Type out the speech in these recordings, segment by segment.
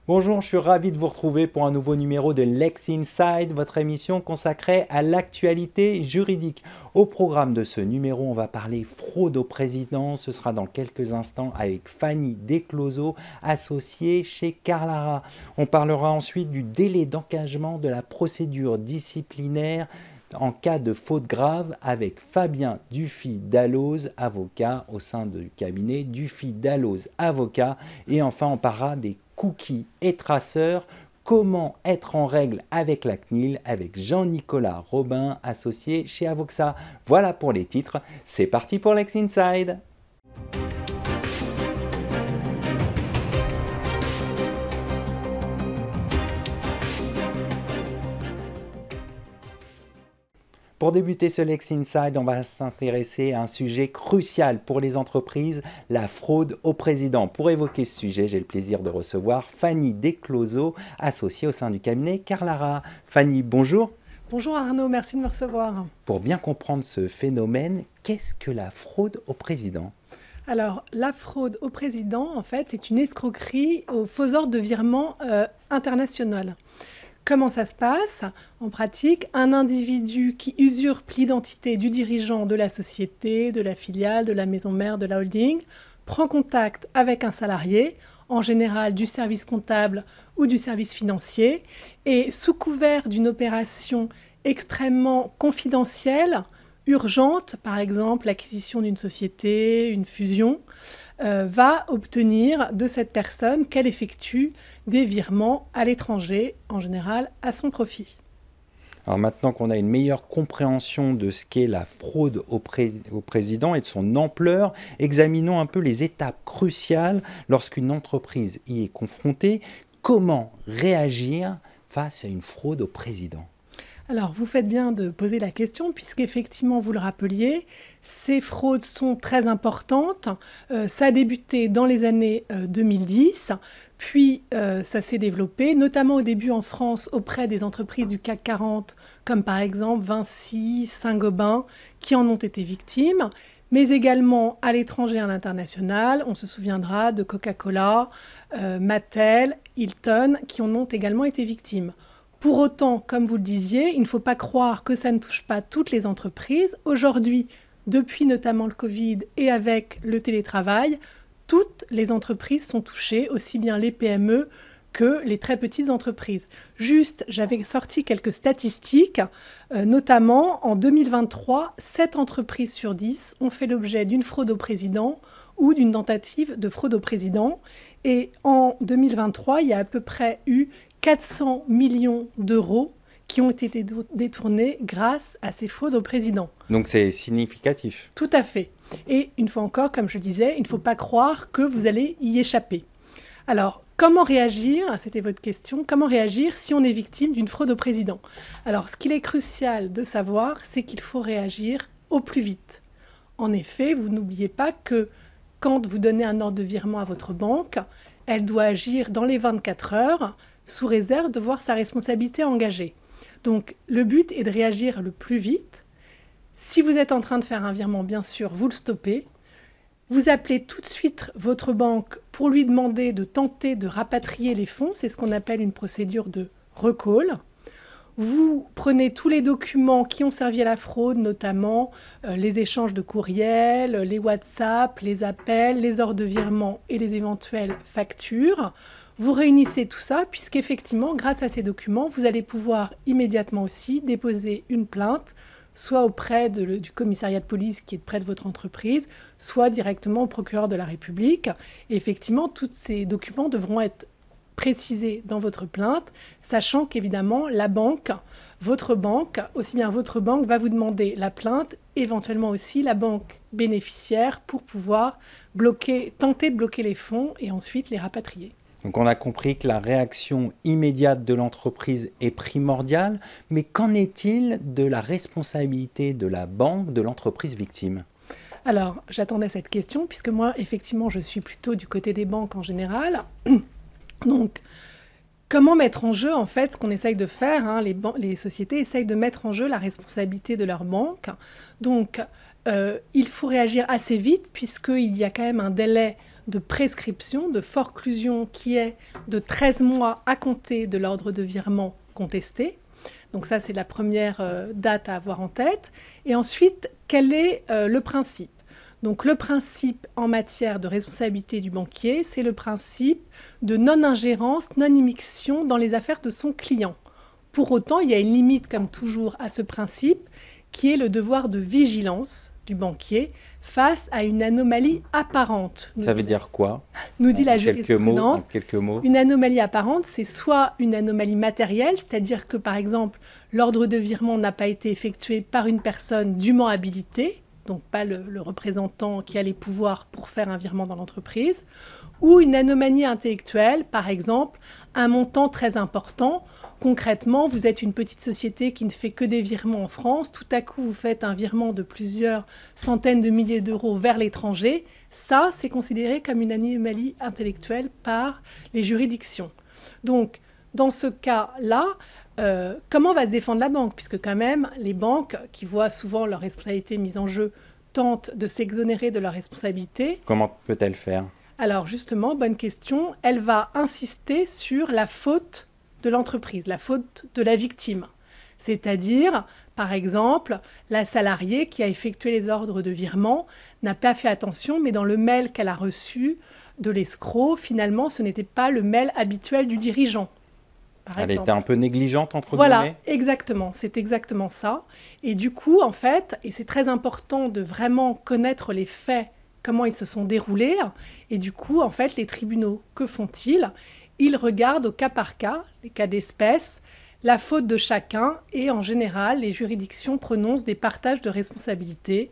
Bonjour, je suis ravi de vous retrouver pour un nouveau numéro de Lex Inside, votre émission consacrée à l'actualité juridique. Au programme de ce numéro, on va parler fraude au président. Ce sera dans quelques instants avec Fanny Descloseaux, associée chez Carlara. On parlera ensuite du délai d'engagement de la procédure disciplinaire en cas de faute grave avec Fabien Dufy-Dalloz, avocat au sein du cabinet Dufy-Dalloz avocat. Et enfin, on parlera des cookies et traceurs. Comment être en règle avec la CNIL avec Jean-Nicolas Robin, associé chez Avoxa. Voilà pour les titres. C'est parti pour Lex Inside. Pour débuter ce Lex Inside, on va s'intéresser à un sujet crucial pour les entreprises, la fraude au président. Pour évoquer ce sujet, j'ai le plaisir de recevoir Fanny Descloseaux, associée au sein du cabinet Carlara. Fanny, bonjour. Bonjour Arnaud, merci de me recevoir. Pour bien comprendre ce phénomène, qu'est-ce que la fraude au président ? Alors, la fraude au président, en fait, c'est une escroquerie aux faux ordres de virement international. Comment ça se passe? En pratique, un individu qui usurpe l'identité du dirigeant de la société, de la filiale, de la maison mère, de la holding, prend contact avec un salarié, en général du service comptable ou du service financier, et sous couvert d'une opération extrêmement confidentielle, urgente, par exemple l'acquisition d'une société, une fusion, va obtenir de cette personne qu'elle effectue des virements à l'étranger, en général à son profit. Alors maintenant qu'on a une meilleure compréhension de ce qu'est la fraude au président et de son ampleur, examinons un peu les étapes cruciales lorsqu'une entreprise y est confrontée. Comment réagir face à une fraude au président ? Alors, vous faites bien de poser la question, puisqu'effectivement, vous le rappeliez, ces fraudes sont très importantes. Ça a débuté dans les années 2010, puis ça s'est développé, notamment au début en France, auprès des entreprises du CAC 40, comme par exemple Vinci, Saint-Gobain, qui en ont été victimes, mais également à l'étranger, à l'international. On se souviendra de Coca-Cola, Mattel, Hilton, qui en ont également été victimes. Pour autant, comme vous le disiez, il ne faut pas croire que ça ne touche pas toutes les entreprises. Aujourd'hui, depuis notamment le Covid et avec le télétravail, toutes les entreprises sont touchées, aussi bien les PME que les très petites entreprises. Juste, j'avais sorti quelques statistiques, notamment en 2023, 7 entreprises sur 10 ont fait l'objet d'une fraude au président ou d'une tentative de fraude au président. Et en 2023, il y a à peu près eu 400 millions d'euros qui ont été détournés grâce à ces fraudes au président. Donc c'est significatif. Tout à fait. Et une fois encore, comme je disais, il ne faut pas croire que vous allez y échapper. Alors, comment réagir? C'était votre question. Comment réagir si on est victime d'une fraude au président? Alors, ce qu'il est crucial de savoir, c'est qu'il faut réagir au plus vite. En effet, vous n'oubliez pas que quand vous donnez un ordre de virement à votre banque, elle doit agir dans les 24 heures, sous réserve de voir sa responsabilité engagée. Donc, le but est de réagir le plus vite. Si vous êtes en train de faire un virement, bien sûr, vous le stoppez. Vous appelez tout de suite votre banque pour lui demander de tenter de rapatrier les fonds. C'est ce qu'on appelle une procédure de recall. Vous prenez tous les documents qui ont servi à la fraude, notamment les échanges de courriels, les WhatsApp, les appels, les ordres de virement et les éventuelles factures. Vous réunissez tout ça, puisqu'effectivement, grâce à ces documents, vous allez pouvoir immédiatement aussi déposer une plainte, soit auprès du commissariat de police qui est près de votre entreprise, soit directement au procureur de la République. Et effectivement, tous ces documents devront être précisés dans votre plainte, sachant qu'évidemment, la banque, votre banque, aussi bien votre banque, va vous demander la plainte, éventuellement aussi la banque bénéficiaire, pour pouvoir tenter de bloquer les fonds et ensuite les rapatrier. Donc on a compris que la réaction immédiate de l'entreprise est primordiale, mais qu'en est-il de la responsabilité de la banque, de l'entreprise victime ? Alors, j'attendais cette question, puisque moi, effectivement, je suis plutôt du côté des banques en général. Donc, comment mettre en jeu, en fait, ce qu'on essaye de faire, les sociétés essayent de mettre en jeu la responsabilité de leur banque. Donc, il faut réagir assez vite, puisqu'il y a quand même un délai de prescription, de forclusion qui est de 13 mois à compter de l'ordre de virement contesté. Donc ça, c'est la première date à avoir en tête. Et ensuite, quel est le principe ? Donc le principe en matière de responsabilité du banquier, c'est le principe de non-ingérence, non-immixtion dans les affaires de son client. Pour autant, il y a une limite, comme toujours, à ce principe, qui est le devoir de vigilance du banquier face à une anomalie apparente. Ça veut dire quoi ? Nous dit la jurisprudence. En quelques mots. Une anomalie apparente, c'est soit une anomalie matérielle, c'est-à-dire que, par exemple, l'ordre de virement n'a pas été effectué par une personne dûment habilitée, donc pas le représentant qui a les pouvoirs pour faire un virement dans l'entreprise, ou une anomalie intellectuelle, par exemple, un montant très important. Concrètement, vous êtes une petite société qui ne fait que des virements en France, tout à coup vous faites un virement de plusieurs centaines de milliers d'euros vers l'étranger. Ça, c'est considéré comme une anomalie intellectuelle par les juridictions. Donc, dans ce cas-là, comment va se défendre la banque ? Puisque quand même, les banques, qui voient souvent leur responsabilité mise en jeu, tentent de s'exonérer de leur responsabilité. Comment peut-elle faire ? Alors justement, bonne question, elle va insister sur la faute de l'entreprise, la faute de la victime. C'est-à-dire, par exemple, la salariée qui a effectué les ordres de virement n'a pas fait attention, mais dans le mail qu'elle a reçu de l'escroc, finalement, ce n'était pas le mail habituel du dirigeant. Elle était un peu négligente, entre guillemets. Voilà, exactement, c'est exactement ça. Et du coup, en fait, et c'est très important de vraiment connaître les faits, comment ils se sont déroulés, et du coup, en fait, les tribunaux, que font-ils ? Ils regardent au cas par cas, les cas d'espèce, la faute de chacun, et en général, les juridictions prononcent des partages de responsabilité,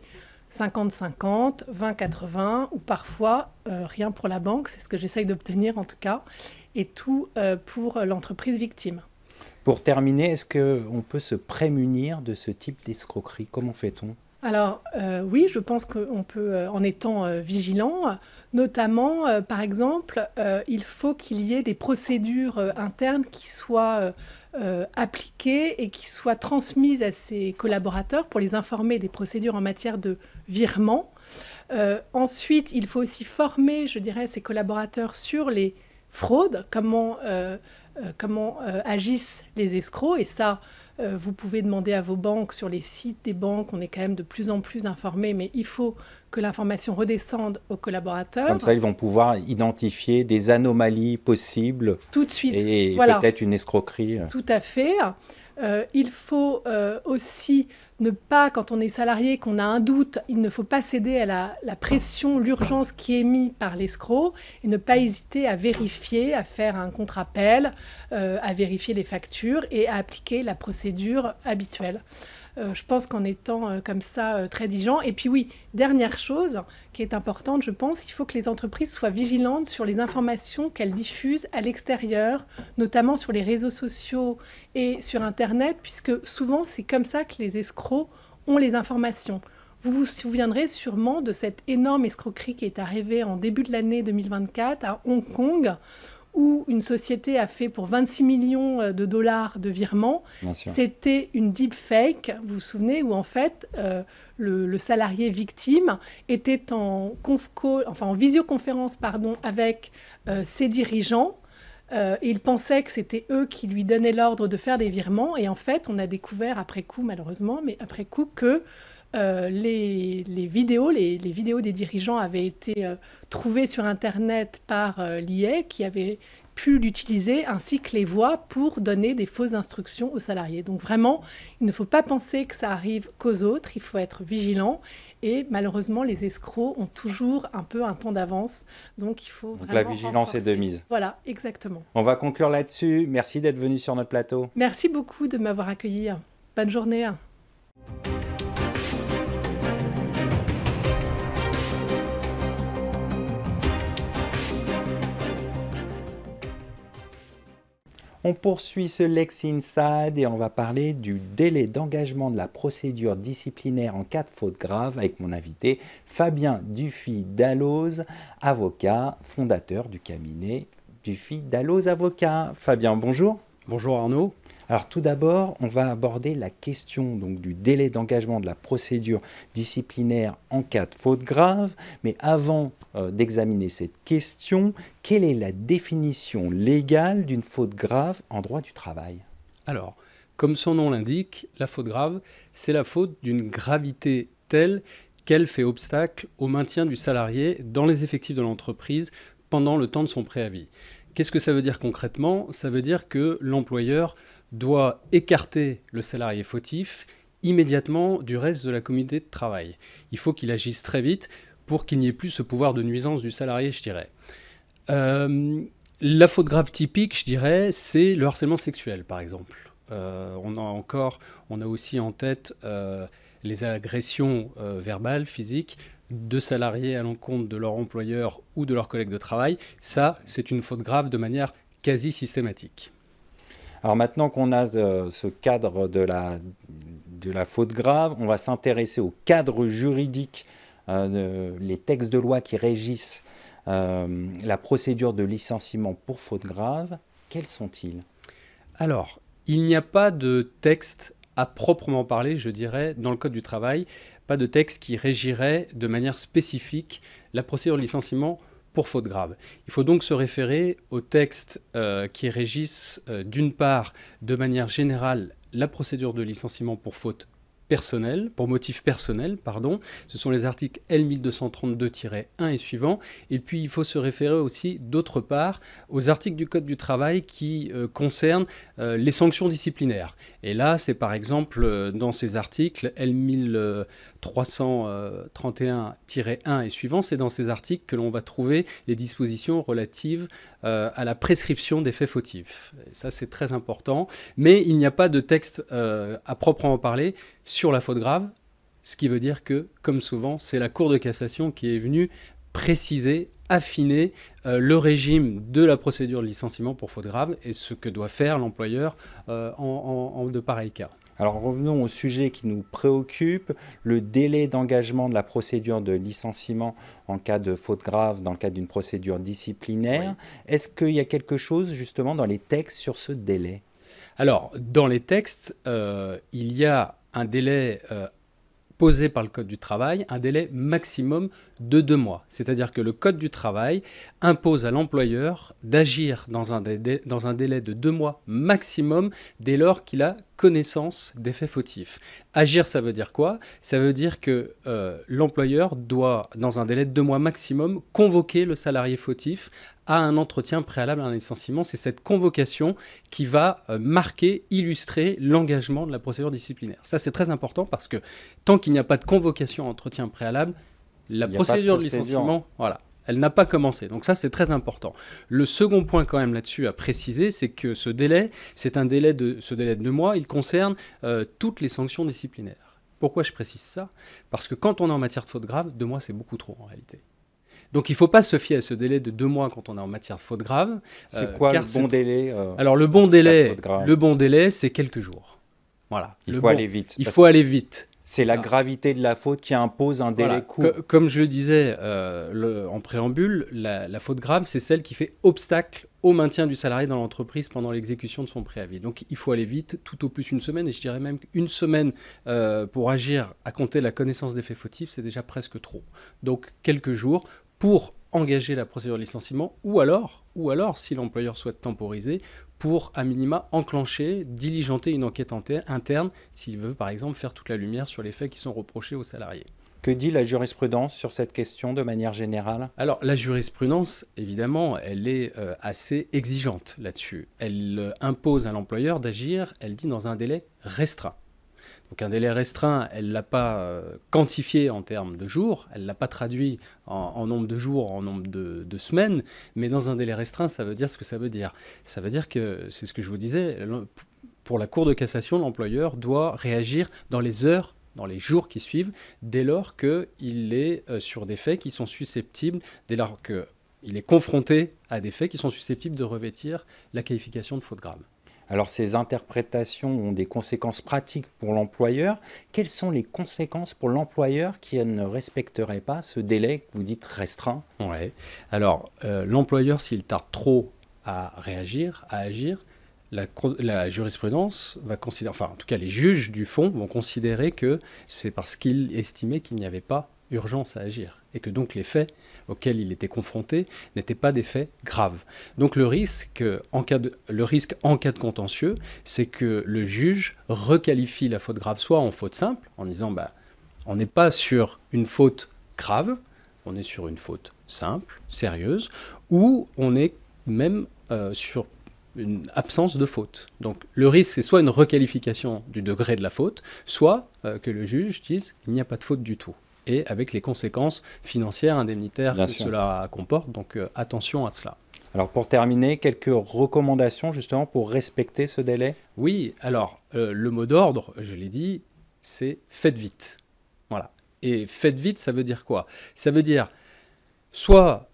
50-50, 20-80, ou parfois rien pour la banque, c'est ce que j'essaye d'obtenir en tout cas, et tout pour l'entreprise victime. Pour terminer, est-ce qu'on peut se prémunir de ce type d'escroquerie ? Comment fait-on ? Alors oui, je pense qu'on peut, en étant vigilant, notamment, par exemple, il faut qu'il y ait des procédures internes qui soient appliquées et qui soient transmises à ses collaborateurs pour les informer des procédures en matière de virement. Ensuite, il faut aussi former, je dirais, ses collaborateurs sur les fraudes, comment agissent les escrocs, et ça, vous pouvez demander à vos banques, sur les sites des banques, on est quand même de plus en plus informés, mais il faut que l'information redescende aux collaborateurs. Comme ça, ils vont pouvoir identifier des anomalies possibles. Tout de suite. Et voilà. Peut-être une escroquerie. Tout à fait. Il faut aussi ne pas, quand on est salarié, qu'on a un doute, il ne faut pas céder à la pression, l'urgence qui est mise par l'escroc et ne pas hésiter à vérifier, à faire un contre-appel, à vérifier les factures et à appliquer la procédure habituelle. Je pense qu'en étant comme ça très diligent. Et puis oui, dernière chose qui est importante, je pense, il faut que les entreprises soient vigilantes sur les informations qu'elles diffusent à l'extérieur, notamment sur les réseaux sociaux et sur Internet, puisque souvent c'est comme ça que les escrocs ont les informations. Vous vous souviendrez sûrement de cette énorme escroquerie qui est arrivée en début de l'année 2024 à Hong Kong, où une société a fait pour 26 millions de dollars de virements. C'était une deepfake, vous vous souvenez, où en fait le salarié victime était en visioconférence avec ses dirigeants. Et il pensait que c'était eux qui lui donnaient l'ordre de faire des virements. Et en fait, on a découvert après coup, malheureusement, que les vidéos des dirigeants avaient été trouvées sur Internet par l'IA qui avait pu l'utiliser, ainsi que les voix pour donner des fausses instructions aux salariés. Donc vraiment, il ne faut pas penser que ça arrive qu'aux autres, il faut être vigilant. Et malheureusement, les escrocs ont toujours un peu un temps d'avance. Donc il faut vraiment la vigilance renforcer. est de mise. Voilà, exactement. On va conclure là-dessus. Merci d'être venu sur notre plateau. Merci beaucoup de m'avoir accueilli. Bonne journée. On poursuit ce Lex Inside et on va parler du délai d'engagement de la procédure disciplinaire en cas de faute grave avec mon invité Fabien Dufy-Dalloz, avocat, fondateur du cabinet Dufy-Dalloz Avocat. Fabien, bonjour. Bonjour Arnaud. Alors tout d'abord, on va aborder la question donc, du délai d'engagement de la procédure disciplinaire en cas de faute grave. Mais avant d'examiner cette question, quelle est la définition légale d'une faute grave en droit du travail? Alors, comme son nom l'indique, la faute grave, c'est la faute d'une gravité telle qu'elle fait obstacle au maintien du salarié dans les effectifs de l'entreprise pendant le temps de son préavis. Qu'est-ce que ça veut dire concrètement? Ça veut dire que l'employeur doit écarter le salarié fautif immédiatement du reste de la communauté de travail. Il faut qu'il agisse très vite pour qu'il n'y ait plus ce pouvoir de nuisance du salarié, je dirais. La faute grave typique, je dirais, c'est le harcèlement sexuel, par exemple. On a aussi en tête les agressions verbales, physiques, de salariés à l'encontre de leur employeur ou de leurs collègues de travail. Ça, c'est une faute grave de manière quasi systématique. Alors maintenant qu'on a ce cadre de la faute grave, on va s'intéresser au cadre juridique, les textes de loi qui régissent la procédure de licenciement pour faute grave. Quels sont-ils? Alors, il n'y a pas de texte à proprement parler, je dirais, dans le Code du travail, pas de texte qui régirait de manière spécifique la procédure de licenciement pour faute grave. Il faut donc se référer aux textes qui régissent d'une part, de manière générale, la procédure de licenciement pour faute personnel, pour motif personnel, pardon. Ce sont les articles L1232-1 et suivants. Et puis, il faut se référer aussi, d'autre part, aux articles du Code du travail qui concernent les sanctions disciplinaires. Et là, c'est par exemple dans ces articles L1331-1 et suivants, c'est dans ces articles que l'on va trouver les dispositions relatives à la prescription des faits fautifs. Et ça, c'est très important. Mais il n'y a pas de texte à proprement parler sur la faute grave, ce qui veut dire que, comme souvent, c'est la Cour de cassation qui est venue préciser, affiner le régime de la procédure de licenciement pour faute grave et ce que doit faire l'employeur en de pareils cas. Alors revenons au sujet qui nous préoccupe, le délai d'engagement de la procédure de licenciement en cas de faute grave dans le cadre d'une procédure disciplinaire. Oui. Est-ce qu'il y a quelque chose justement dans les textes sur ce délai? Alors, dans les textes, il y a un délai posé par le Code du travail, un délai maximum de 2 mois. C'est-à-dire que le Code du travail impose à l'employeur d'agir dans un délai de 2 mois maximum dès lors qu'il a connaissance des faits fautifs. Agir, ça veut dire quoi? Ça veut dire que l'employeur doit, dans un délai de 2 mois maximum, convoquer le salarié fautif à un entretien préalable à un licenciement. C'est cette convocation qui va marquer, illustrer l'engagement de la procédure disciplinaire. Ça, c'est très important parce que tant qu'il n'y a pas de convocation à entretien préalable, la procédure de licenciement, voilà, elle n'a pas commencé. Donc ça, c'est très important. Le second point quand même là-dessus à préciser, c'est que ce délai, ce délai de 2 mois, il concerne toutes les sanctions disciplinaires. Pourquoi je précise ça? Parce que quand on est en matière de faute grave, 2 mois, c'est beaucoup trop en réalité. Donc il ne faut pas se fier à ce délai de 2 mois quand on est en matière de faute grave. C'est quoi le bon délai? Alors le bon délai, c'est quelques jours. Voilà. Il faut aller vite. Il faut aller vite. C'est la gravité de la faute qui impose un délai court. Comme je le disais en préambule, la faute grave, c'est celle qui fait obstacle au maintien du salarié dans l'entreprise pendant l'exécution de son préavis. Donc il faut aller vite, tout au plus 1 semaine, et je dirais même qu'une semaine pour agir à compter de la connaissance des faits fautifs, c'est déjà presque trop. Donc quelques jours pour engager la procédure de licenciement, ou alors, si l'employeur souhaite temporiser, pour, à minima, enclencher, diligenter une enquête interne, s'il veut, par exemple, faire toute la lumière sur les faits qui sont reprochés aux salariés. Que dit la jurisprudence sur cette question de manière générale? Alors, la jurisprudence, évidemment, elle est assez exigeante là-dessus. Elle impose à l'employeur d'agir, elle dit, dans un délai restreint. Donc un délai restreint, elle ne l'a pas quantifié en termes de jours, elle ne l'a pas traduit en nombre de jours, en nombre de semaines, mais dans un délai restreint, ça veut dire ce que ça veut dire. Ça veut dire que, c'est ce que je vous disais, pour la Cour de cassation, l'employeur doit réagir dans les heures, dans les jours qui suivent, dès lors qu'il est sur des faits qui sont susceptibles, dès lors qu'il est confronté à des faits qui sont susceptibles de revêtir la qualification de faute grave. Alors ces interprétations ont des conséquences pratiques pour l'employeur. Quelles sont les conséquences pour l'employeur qui ne respecterait pas ce délai que vous dites restreint? Ouais. Alors l'employeur, s'il tarde trop à réagir, à agir, la jurisprudence va considérer, enfin en tout cas les juges du fond vont considérer que c'est parce qu'ils estimaient qu'il n'y avait pas urgence à agir et que donc les faits auxquels il était confronté n'étaient pas des faits graves. Donc le risque en cas de contentieux, c'est que le juge requalifie la faute grave soit en faute simple, en disant on n'est pas sur une faute grave, on est sur une faute simple, sérieuse, ou on est même sur une absence de faute. Donc le risque, c'est soit une requalification du degré de la faute, soit que le juge dise qu'il n'y a pas de faute du tout. Et avec les conséquences financières, indemnitaires que cela comporte. Donc attention à cela. Alors pour terminer, quelques recommandations justement pour respecter ce délai? Oui, alors le mot d'ordre, je l'ai dit, c'est faites vite. Voilà. Et faites vite, ça veut dire quoi? Ça veut dire soit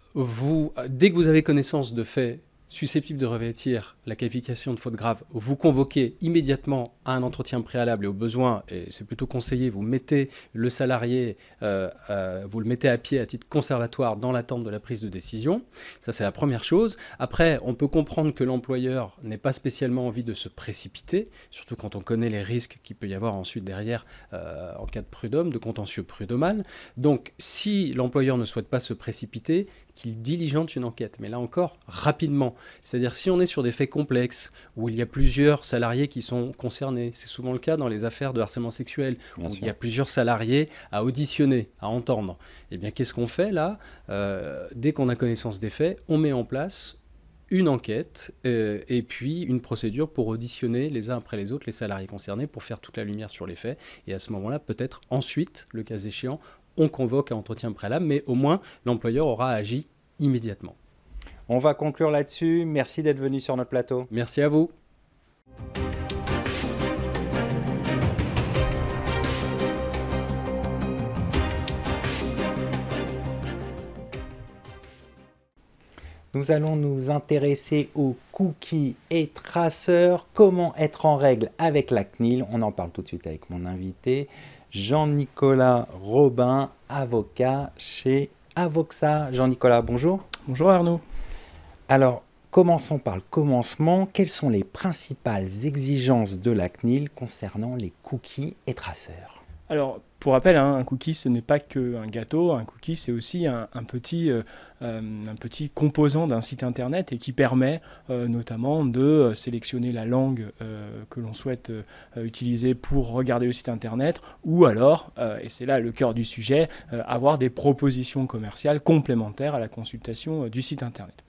dès que vous avez connaissance de faits susceptibles de revêtir la qualification de faute grave, vous convoquez immédiatement à un entretien préalable et au besoin, et c'est plutôt conseillé, vous mettez le salarié, vous le mettez à pied à titre conservatoire dans l'attente de la prise de décision. Ça, c'est la première chose. Après, on peut comprendre que l'employeur n'ait pas spécialement envie de se précipiter, surtout quand on connaît les risques qu'il peut y avoir ensuite derrière en cas de prud'homme, de contentieux prud'homal. Donc, si l'employeur ne souhaite pas se précipiter, qu'il diligente une enquête. Mais là encore, rapidement. C'est-à-dire si on est sur des faits complexes, où il y a plusieurs salariés qui sont concernés, c'est souvent le cas dans les affaires de harcèlement sexuel, où il y a plusieurs salariés à auditionner, à entendre. Eh bien, qu'est-ce qu'on fait là? Dès qu'on a connaissance des faits, on met en place une enquête et puis une procédure pour auditionner les uns après les autres les salariés concernés pour faire toute la lumière sur les faits. Et à ce moment-là, peut-être ensuite, le cas échéant, on convoque un entretien préalable, mais au moins l'employeur aura agi immédiatement. On va conclure là-dessus. Merci d'être venu sur notre plateau. Merci à vous. Nous allons nous intéresser aux cookies et traceurs. Comment être en règle avec la CNIL? On en parle tout de suite avec mon invité, Jean-Nicolas Robin, avocat chez Avoxa. Jean-Nicolas, bonjour. Bonjour Arnaud. Alors, commençons par le commencement. Quelles sont les principales exigences de la CNIL concernant les cookies et traceurs? Alors, pour rappel, un cookie, ce n'est pas qu'un gâteau. Un cookie, c'est aussi un petit composant d'un site internet et qui permet notamment de sélectionner la langue que l'on souhaite utiliser pour regarder le site internet ou alors, et c'est là le cœur du sujet, avoir des propositions commerciales complémentaires à la consultation du site internet.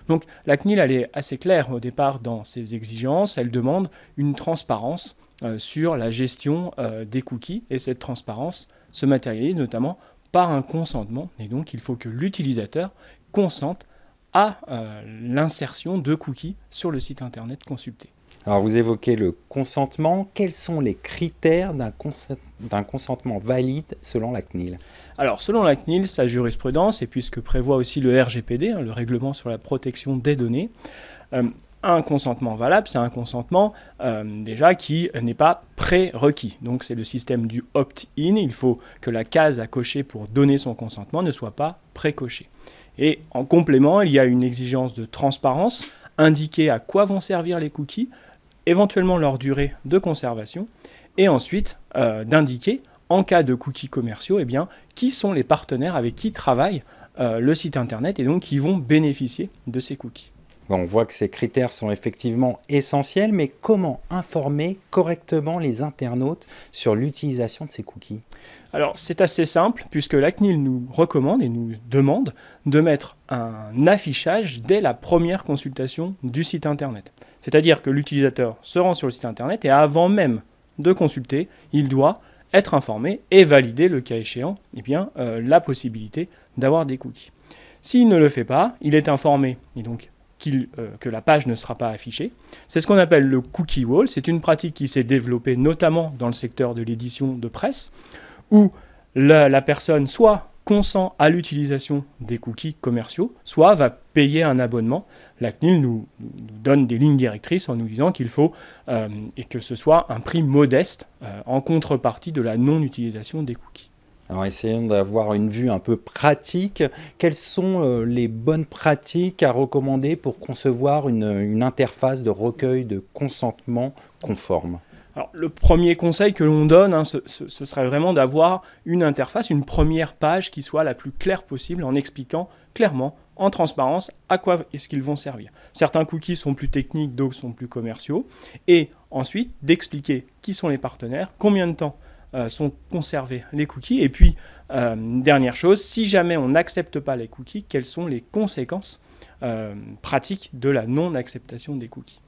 Donc la CNIL, elle est assez claire au départ dans ses exigences. Elle demande une transparence sur la gestion des cookies et cette transparence se matérialise notamment par un consentement et donc il faut que l'utilisateur consente à l'insertion de cookies sur le site internet consulté. Alors vous évoquez le consentement. Quels sont les critères d'un consentement valide selon la CNIL? Alors selon la CNIL, sa jurisprudence et puis ce que prévoit aussi le RGPD, le règlement sur la protection des données, un consentement valable, c'est un consentement déjà qui n'est pas prérequis. Donc c'est le système du opt-in. Il faut que la case à cocher pour donner son consentement ne soit pas précochée. Et en complément, il y a une exigence de transparence, indiquer à quoi vont servir les cookies, éventuellement leur durée de conservation, et ensuite d'indiquer, en cas de cookies commerciaux, eh bien, qui sont les partenaires avec qui travaille le site internet et donc qui vont bénéficier de ces cookies. On voit que ces critères sont effectivement essentiels, mais comment informer correctement les internautes sur l'utilisation de ces cookies? Alors c'est assez simple, puisque la CNIL nous recommande et nous demande de mettre un affichage dès la première consultation du site internet. C'est-à-dire que l'utilisateur se rend sur le site internet et avant même de consulter, il doit être informé et valider, le cas échéant, eh bien, la possibilité d'avoir des cookies. S'il ne le fait pas, il est informé et donc que la page ne sera pas affichée. C'est ce qu'on appelle le cookie wall. C'est une pratique qui s'est développée notamment dans le secteur de l'édition de presse, où la personne soit consent à l'utilisation des cookies commerciaux, soit va payer un abonnement. La CNIL nous donne des lignes directrices en nous disant qu'il faut et que ce soit un prix modeste en contrepartie de la non-utilisation des cookies. Alors essayons d'avoir une vue un peu pratique. Quelles sont les bonnes pratiques à recommander pour concevoir une interface de recueil de consentement conforme? Alors, le premier conseil que l'on donne, hein, ce serait vraiment d'avoir une interface, une première page qui soit la plus claire possible en expliquant clairement, en transparence, à quoi est-ce qu'ils vont servir. Certains cookies sont plus techniques, d'autres sont plus commerciaux. Et ensuite, d'expliquer qui sont les partenaires, combien de temps sont conservés les cookies. Et puis, dernière chose, si jamais on n'accepte pas les cookies, quelles sont les conséquences pratiques de la non-acceptation des cookies?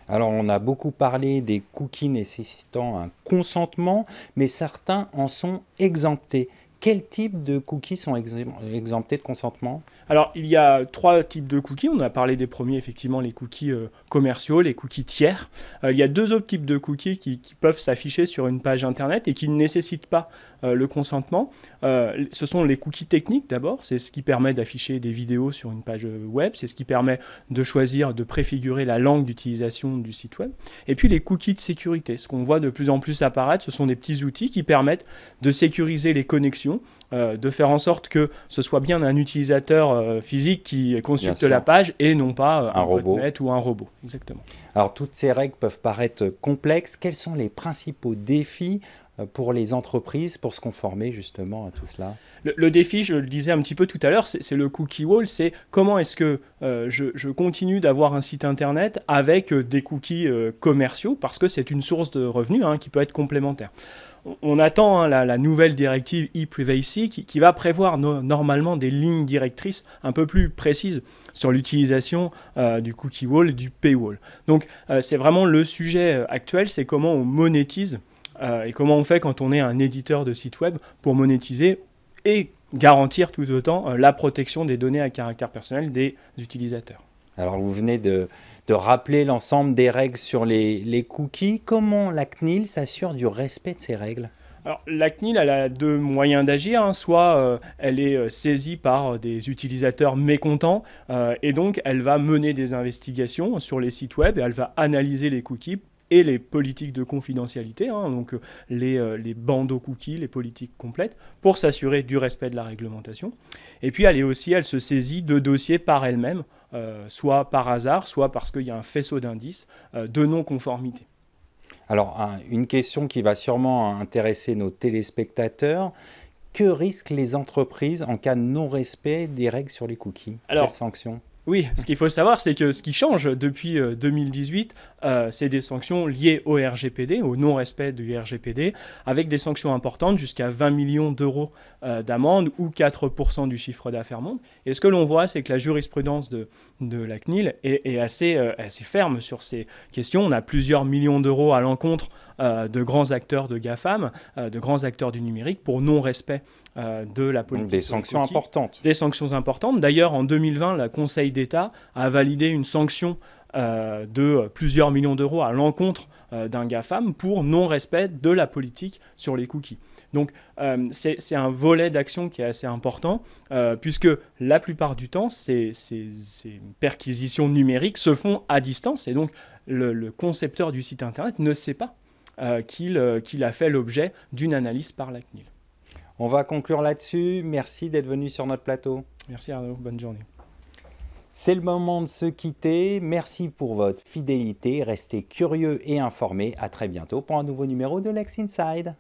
Alors, on a beaucoup parlé des cookies nécessitant un consentement, mais certains en sont exemptés. Quel type de cookies sont exemptés de consentement? Alors, il y a 3 types de cookies. On a parlé des premiers, effectivement, les cookies commerciaux, les cookies tiers. Il y a 2 autres types de cookies qui peuvent s'afficher sur une page Internet et qui ne nécessitent pas le consentement. Ce sont les cookies techniques, d'abord. C'est ce qui permet d'afficher des vidéos sur une page web. C'est ce qui permet de choisir, de préfigurer la langue d'utilisation du site web. Et puis, les cookies de sécurité. Ce qu'on voit de plus en plus apparaître, ce sont des petits outils qui permettent de sécuriser les connexions, de faire en sorte que ce soit bien un utilisateur physique qui consulte la page et non pas un botnet ou un robot. Exactement. Alors, toutes ces règles peuvent paraître complexes. Quels sont les principaux défis pour les entreprises pour se conformer justement à tout cela? Le défi, je le disais un petit peu tout à l'heure, c'est le cookie wall, c'est comment est-ce que je continue d'avoir un site internet avec des cookies commerciaux, parce que c'est une source de revenus qui peut être complémentaire. On attend la nouvelle directive e-privacy qui va prévoir normalement des lignes directrices un peu plus précises sur l'utilisation du cookie wall et du paywall. Donc c'est vraiment le sujet actuel, c'est comment on monétise et comment on fait quand on est un éditeur de site web pour monétiser et garantir tout autant la protection des données à caractère personnel des utilisateurs. Alors vous venez de rappeler l'ensemble des règles sur les cookies. Comment la CNIL s'assure du respect de ces règles? Alors, la CNIL, elle a 2 moyens d'agir. Soit elle est saisie par des utilisateurs mécontents et donc elle va mener des investigations sur les sites web et elle va analyser les cookies et les politiques de confidentialité, donc les bandeaux cookies, les politiques complètes, pour s'assurer du respect de la réglementation. Et puis elle se saisit de dossiers par elle-même, soit par hasard, soit parce qu'il y a un faisceau d'indices de non-conformité. Alors, une question qui va sûrement intéresser nos téléspectateurs. Que risquent les entreprises en cas de non-respect des règles sur les cookies? Quelles sanctions? Oui, ce qu'il faut savoir, c'est que ce qui change depuis 2018, c'est des sanctions liées au RGPD, au non-respect du RGPD, avec des sanctions importantes jusqu'à 20 millions d'euros d'amende ou 4% du chiffre d'affaires monde. Et ce que l'on voit, c'est que la jurisprudence de la CNIL est assez ferme sur ces questions. On a plusieurs millions d'euros à l'encontre de grands acteurs de GAFAM, de grands acteurs du numérique pour non-respect de la politique. Donc des sanctions importantes. Des sanctions importantes. D'ailleurs, en 2020, le Conseil d'État a validé une sanction de plusieurs millions d'euros à l'encontre d'un GAFAM pour non-respect de la politique sur les cookies. Donc c'est un volet d'action qui est assez important puisque la plupart du temps, ces perquisitions numériques se font à distance et donc le concepteur du site internet ne sait pas qu'il a fait l'objet d'une analyse par la CNIL. On va conclure là-dessus. Merci d'être venu sur notre plateau. Merci Arnaud, bonne journée. C'est le moment de se quitter. Merci pour votre fidélité. Restez curieux et informés. À très bientôt pour un nouveau numéro de Lex Inside.